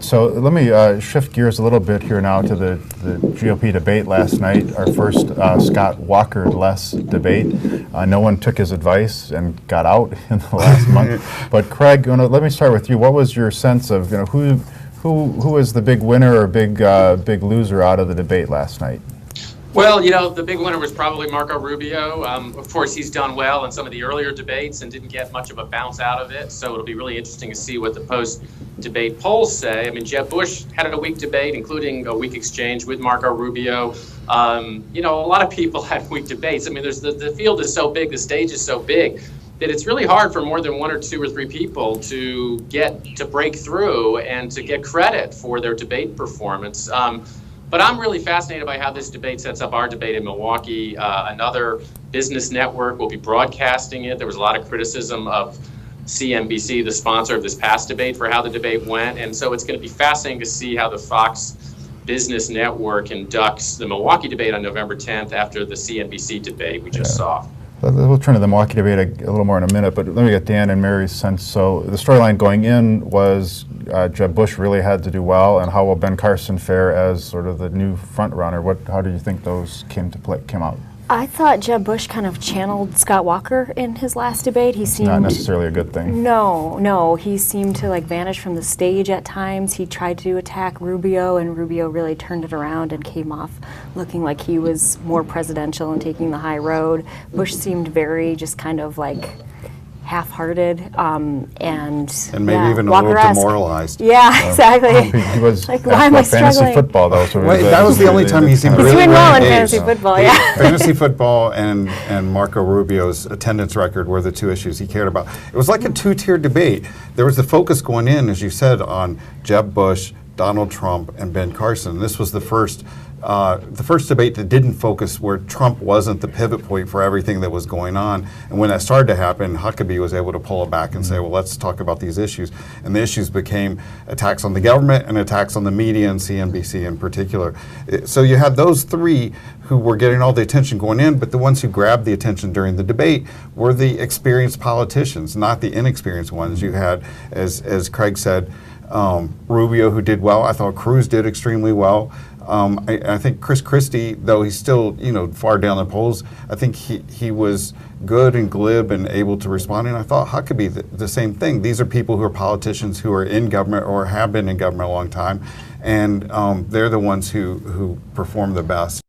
So let me shift gears a little bit here now to the GOP debate last night, our first Scott Walker-less debate. No one took his advice and got out in the last month. But Craig, let me start with you. What was your sense of who was the big winner or big loser out of the debate last night? Well, the big winner was probably Marco Rubio. Of course, he's done well in some of the earlier debates and didn't get much of a bounce out of it. So it'll be really interesting to see what the post-debate polls say. I mean, Jeb Bush had a weak debate, including a weak exchange with Marco Rubio. A lot of people had weak debates. I mean, the field is so big, the stage is so big, that it's really hard for more than one or two or three people to break through and to get credit for their debate performance. But I'm really fascinated by how this debate sets up our debate in Milwaukee. Another business network will be broadcasting it. There was a lot of criticism of CNBC, the sponsor of this past debate, for how the debate went. And so it's going to be fascinating to see how the Fox Business Network conducts the Milwaukee debate on November 10th after the CNBC debate we just saw. We'll turn to the Milwaukee debate a little more in a minute, but let me get Dan and Mary's sense. So the storyline going in was Jeb Bush really had to do well, and how will Ben Carson fare as sort of the new front runner? How do you think those came out? I thought Jeb Bush kind of channeled Scott Walker in his last debate. He seemed not necessarily a good thing. No, he seemed to vanish from the stage at times. He tried to attack Rubio, and Rubio really turned it around and came off looking like he was more presidential and taking the high road. Bush seemed very just kind of half-hearted, and maybe even a little demoralized. Yeah, exactly. He was why am I fantasy struggling? Football though. So that was the only time he seemed really doing well in fantasy football. Yeah, fantasy football and Marco Rubio's attendance record were the two issues he cared about. It was like a two-tier debate. There was the focus going in, as you said, on Jeb Bush, Donald Trump, and Ben Carson. This was the first debate that didn't focus where Trump wasn't the pivot point for everything that was going on. And when that started to happen, Huckabee was able to pull it back and say, well, let's talk about these issues. And the issues became attacks on the government and attacks on the media and CNBC in particular. So you had those three who were getting all the attention going in, but the ones who grabbed the attention during the debate were the experienced politicians, not the inexperienced ones. You had, as Craig said, Rubio, who did well. I thought Cruz did extremely well. I think Chris Christie, though he's still far down the polls, I think he was good and glib and able to respond. And I thought Huckabee the same thing. These are people who are politicians who are in government or have been in government a long time, and they're the ones who perform the best.